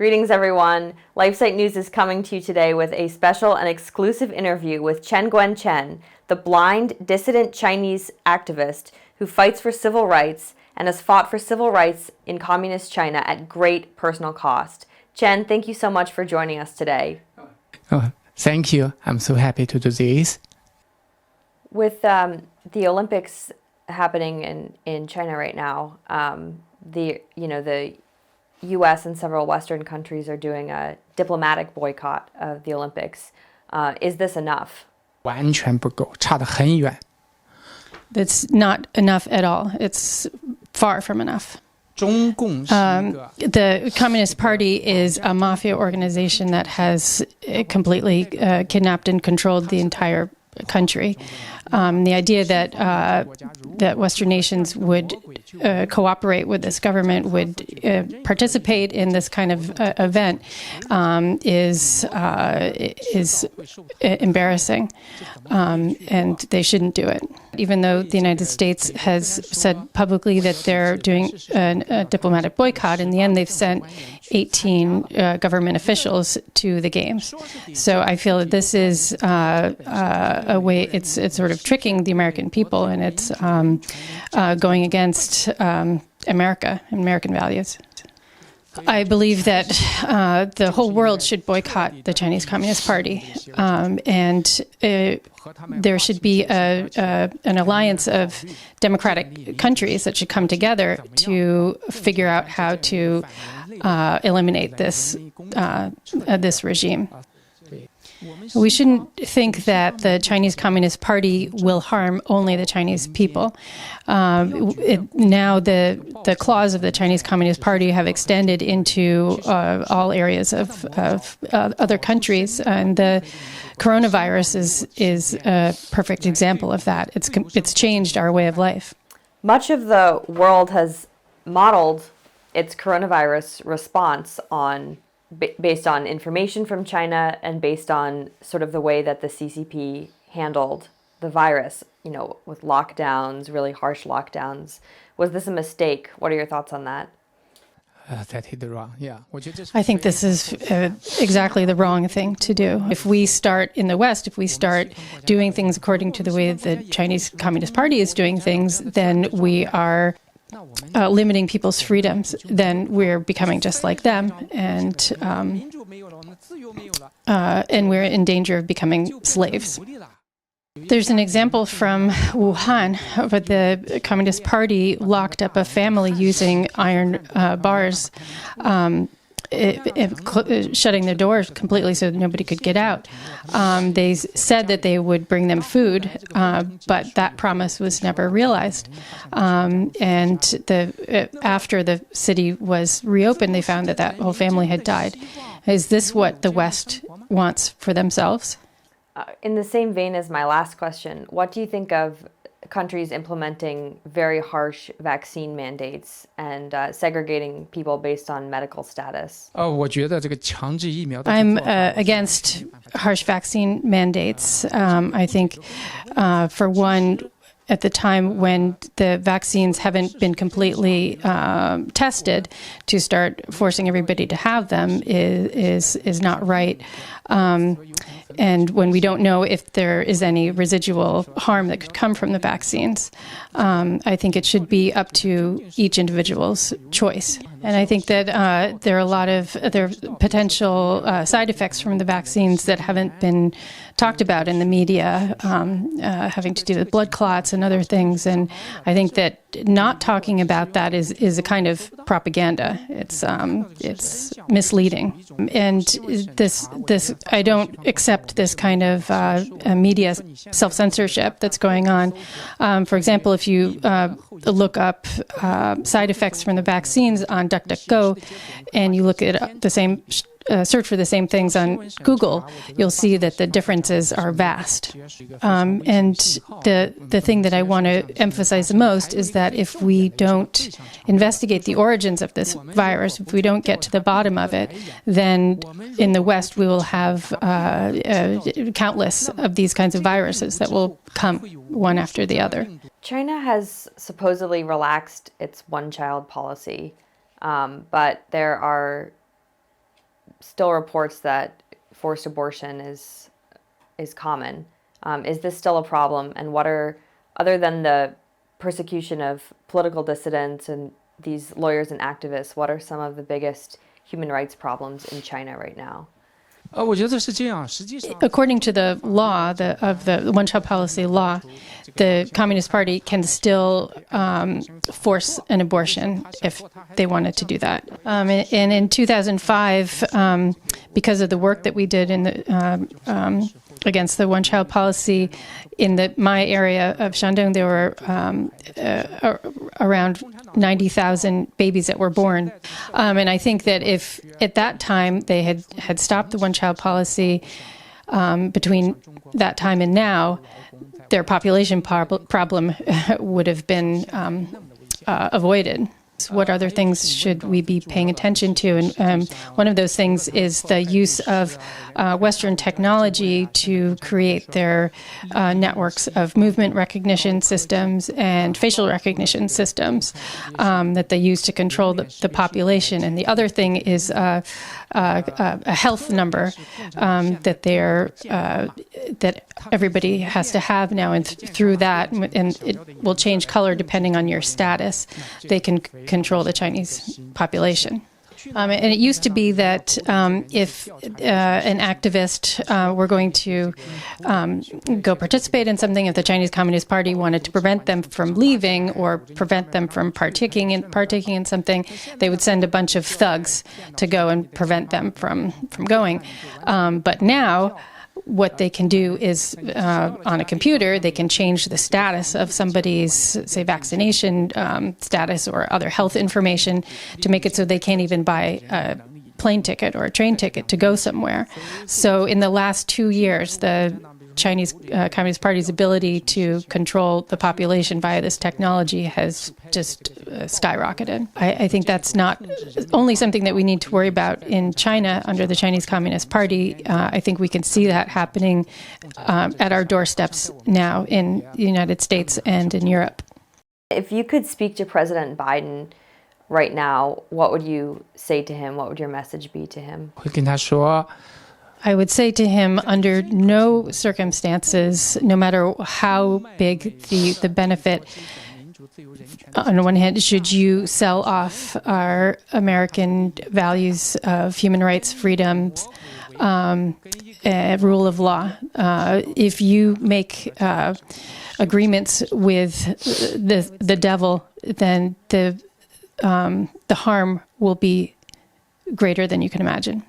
Greetings, everyone. LifeSiteNews is coming to you today with a special and exclusive interview with Chen Guangcheng, the blind, dissident Chinese activist who fights for civil rights and has fought for civil rights in communist China at great personal cost. Chen, thank you so much for joining us today. Oh, thank you. I'm so happy to do this. With the Olympics happening in China right now, the U.S. and several Western countries are doing a diplomatic boycott of the Olympics. Is this enough? 完全不够，差得很远。 That's not enough at all. It's far from enough. 中共是一个 The Communist Party is a mafia organization that has completely kidnapped and controlled the entire country. The idea that Western nations would cooperate with this government, would participate in this kind of event, is embarrassing, and they shouldn't do it. Even though the United States has said publicly that they're doing a diplomatic boycott, in the end they've sent 18 government officials to the games. So I feel that this is a way, it's sort of tricking the American people, and it's going against America and American values. I believe that the whole world should boycott the Chinese Communist Party, and there should be an alliance of democratic countries that should come together to figure out how to eliminate this regime. We shouldn't think that the Chinese Communist Party will harm only the Chinese people. Now the claws of the Chinese Communist Party have extended into all areas of other countries, and the coronavirus is a perfect example of that. It's changed our way of life. Much of the world has modeled its coronavirus response based on information from China and based on sort of the way that the CCP handled the virus, with lockdowns, really harsh lockdowns. Was this a mistake? What are your thoughts on that? That hit the wrong. Yeah. I think this is exactly the wrong thing to do. If we start in the West, if we start doing things according to the way the Chinese Communist Party is doing things, then we are limiting people's freedoms. Then we're becoming just like them, and we're in danger of becoming slaves. There's an example from Wuhan where the Communist Party locked up a family using iron bars, shutting their doors completely so that nobody could get out. They said that they would bring them food, but that promise was never realized. And after the city was reopened, they found that whole family had died. Is this what the West wants for themselves? In the same vein as my last question, what do you think of countries implementing very harsh vaccine mandates and segregating people based on medical status? I'm against harsh vaccine mandates. I think, for one, at the time when the vaccines haven't been completely tested, to start forcing everybody to have them is not right. And when we don't know if there is any residual harm that could come from the vaccines, I think it should be up to each individual's choice. And I think that there are potential side effects from the vaccines that haven't been talked about in the media, having to do with blood clots and other things. And I think that not talking about that is a kind of propaganda. It's misleading. And this I don't accept this kind of media self-censorship that's going on. For example, if you look up side effects from the vaccines on DuckDuckGo, and you look at the same search for the same things on Google, you'll see that the differences are vast. And the thing that I want to emphasize the most is that if we don't investigate the origins of this virus, if we don't get to the bottom of it, then in the West we will have countless of these kinds of viruses that will come one after the other. China has supposedly relaxed its one-child policy, but there are still reports that forced abortion is common. Is this still a problem? And what are, other than the persecution of political dissidents and these lawyers and activists, what are some of the biggest human rights problems in China right now? 我觉得是这样，实际上 According to the law, of the one-child policy law, the Communist Party can still force an abortion if they wanted to do that. And in 2005, because of the work that we did in the against the one-child policy in my area of Shandong, there were around 90,000 babies that were born. And I think that if at that time they had stopped the one-child policy, between that time and now, their population problem would have been avoided. What other things should we be paying attention to? And one of those things is the use of Western technology to create their networks of movement recognition systems and facial recognition systems that they use to control the population. And the other thing is a health number that everybody has to have now, and through that, and it will change color depending on your status, they can control the Chinese population. And it used to be that if an activist were going to go participate in something, if the Chinese Communist Party wanted to prevent them from leaving or prevent them from partaking in something, they would send a bunch of thugs to go and prevent them from going. But now, what they can do is, on a computer, they can change the status of somebody's, say, vaccination status or other health information to make it so they can't even buy a plane ticket or a train ticket to go somewhere. So in the last 2 years, the Chinese Communist Party's ability to control the population via this technology has just skyrocketed. I think that's not only something that we need to worry about in China under the Chinese Communist Party. I think we can see that happening at our doorsteps now in the United States and in Europe. If you could speak to President Biden right now, what would you say to him? What would your message be to him? 会跟他说 I would say to him, under no circumstances, no matter how big the benefit, on the one hand, should you sell off our American values of human rights, freedoms, rule of law. If you make agreements with the devil, then the harm will be greater than you can imagine.